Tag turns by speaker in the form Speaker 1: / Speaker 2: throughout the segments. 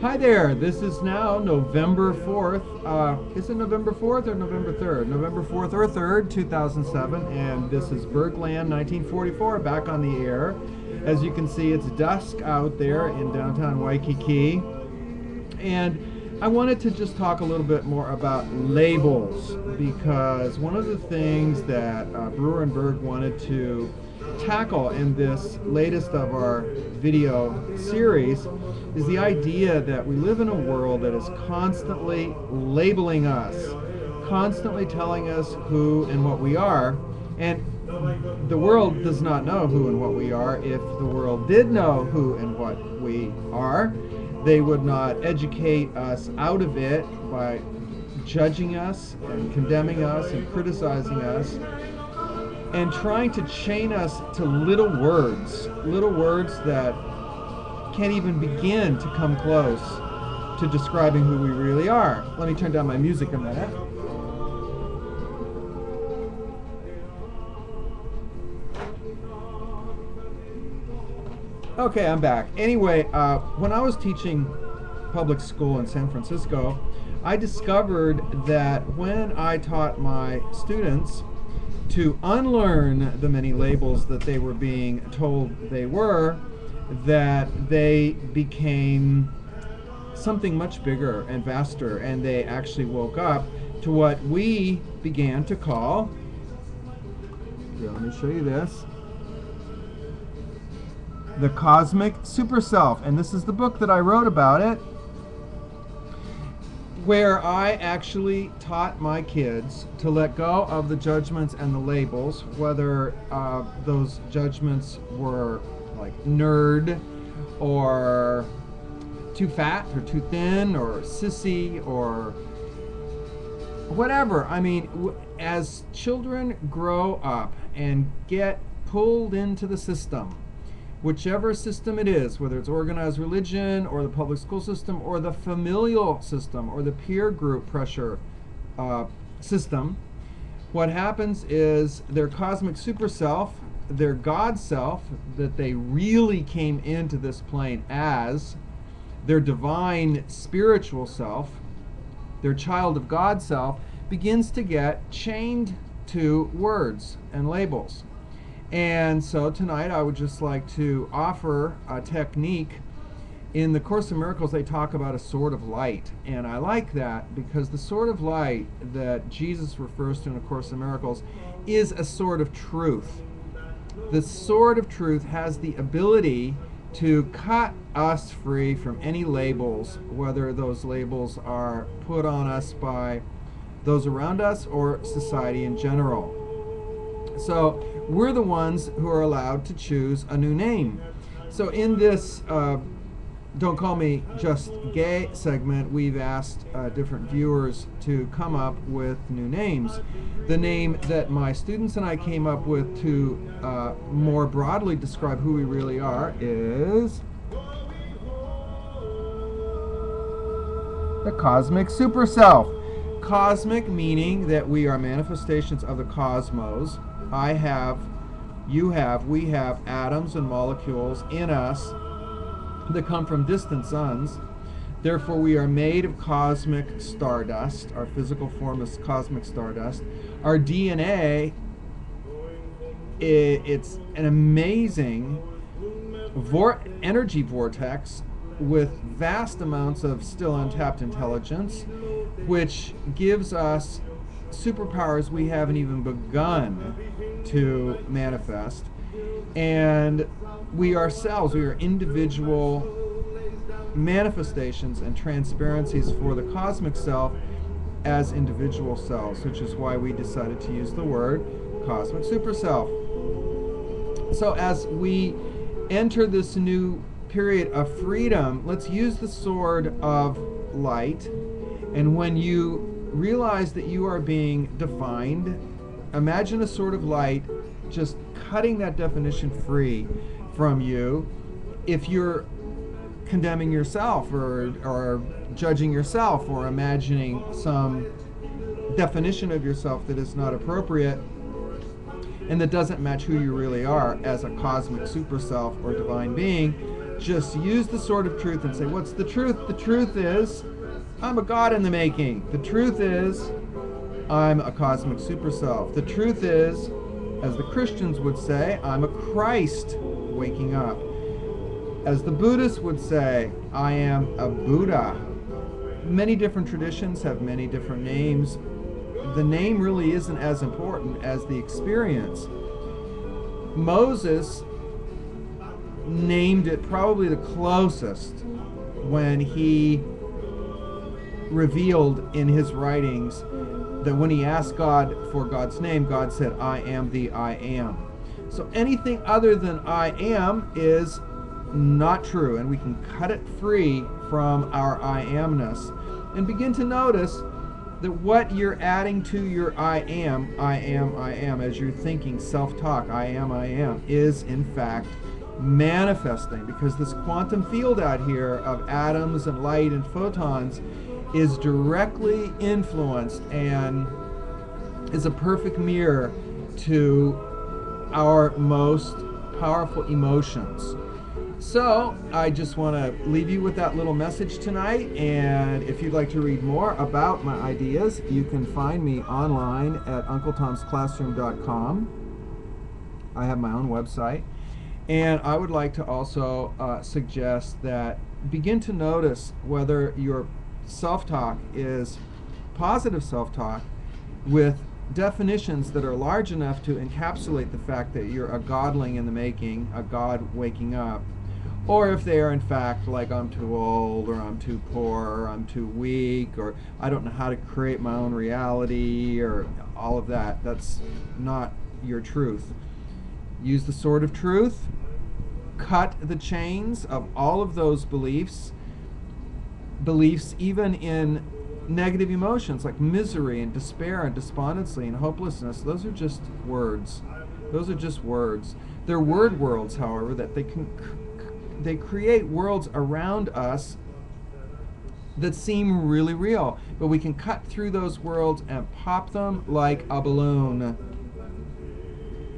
Speaker 1: Hi there, this is now November 4th. Is it November 4th or November 3rd? November 4th or 3rd, 2007, and this is Bergland 1944 back on the air. As you can see, it's dusk out there in downtown Waikiki, and I wanted to just talk a little bit more about labels because one of the things that Brewer and Berg wanted to tackle in this latest of our video series is the idea that we live in a world that is constantly labeling us, constantly telling us who and what we are, and the world does not know who and what we are. If the world did know who and what we are, they would not educate us out of it by judging us and condemning us and criticizing us and trying to chain us to little words that can't even begin to come close to describing who we really are. Let me turn down my music a minute. Okay, I'm back. Anyway, when I was teaching public school in San Francisco, I discovered that when I taught my students to unlearn the many labels that they were being told they were, that they became something much bigger and vaster, and they actually woke up to what we began to call, here, let me show you this, the cosmic super self. And this is the book that I wrote about it, where I actually taught my kids to let go of the judgments and the labels, whether those judgments were like nerd or too fat or too thin or sissy or whatever. I mean, as children grow up and get pulled into the system, whichever system it is, whether it's organized religion or the public school system or the familial system or the peer group pressure system, what happens is their cosmic super self, their God self that they really came into this plane as, their divine spiritual self, their child of God self, begins to get chained to words and labels. And so tonight I would just like to offer a technique. In the Course in Miracles they talk about a sword of light, and I like that because the sword of light that Jesus refers to in A Course in Miracles is a sword of truth. The sword of truth has the ability to cut us free from any labels, whether those labels are put on us by those around us or society in general. So we're the ones who are allowed to choose a new name. So in this Don't Call Me Just Gay segment, we've asked different viewers to come up with new names. The name that my students and I came up with to more broadly describe who we really are is the Cosmic Super Self. Cosmic meaning that we are manifestations of the cosmos. I have, you have, we have atoms and molecules in us that come from distant suns. Therefore, we are made of cosmic stardust. Our physical form is cosmic stardust. Our DNA, it's an amazing energy vortex with vast amounts of still untapped intelligence, which gives us superpowers we haven't even begun to manifest. And we ourselves, we are individual manifestations and transparencies for the cosmic self as individual selves, which is why we decided to use the word cosmic super self. So as we enter this new period of freedom, let's use the sword of light. And when you realize that you are being defined, imagine a sword of light just cutting that definition free from you. If you're condemning yourself or judging yourself or imagining some definition of yourself that is not appropriate and that doesn't match who you really are as a cosmic super self or divine being, just use the sword of truth and say, what's the truth? The truth is, I'm a God in the making. The truth is, I'm a cosmic super self. The truth is, as the Christians would say, I'm a Christ waking up. As the Buddhists would say, I am a Buddha. Many different traditions have many different names. The name really isn't as important as the experience. Moses named it probably the closest when he revealed in his writings that when he asked God for God's name, God said, I am the I am. So anything other than I am is not true, and we can cut it free from our I amness and begin to notice that what you're adding to your I am, as you're thinking self-talk, I am, is in fact manifesting, because this quantum field out here of atoms and light and photons is directly influenced and is a perfect mirror to our most powerful emotions. So I just want to leave you with that little message tonight, and if you'd like to read more about my ideas, you can find me online at uncletomsclassroom.com. I have my own website, and I would like to also suggest that begin to notice whether your self-talk is positive self-talk with definitions that are large enough to encapsulate the fact that you're a godling in the making, a God waking up, or if they are in fact like I'm too old, or I'm too poor, or I'm too weak, or I don't know how to create my own reality, or all of that. That's not your truth. Use the sword of truth. Cut the chains of all of those beliefs even in negative emotions like misery and despair and despondency and hopelessness. Those are just words. Those are just words. They're word worlds, however, that they create worlds around us that seem really real, but we can cut through those worlds and pop them like a balloon.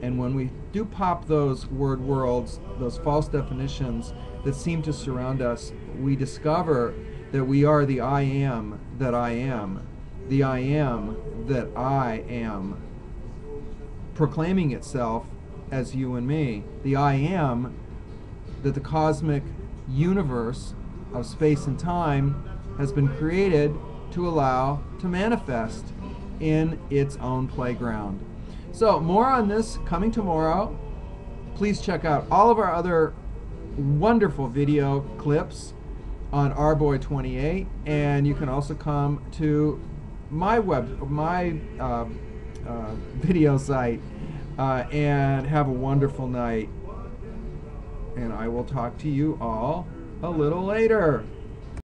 Speaker 1: And when we do pop those word worlds, those false definitions that seem to surround us, we discover that we are the I am that I am, the I am that I am, proclaiming itself as you and me, the I am that the cosmic universe of space and time has been created to allow to manifest in its own playground. So more on this coming tomorrow. Please check out all of our other wonderful video clips on rboy28, and you can also come to my video site and have a wonderful night. And I will talk to you all a little later.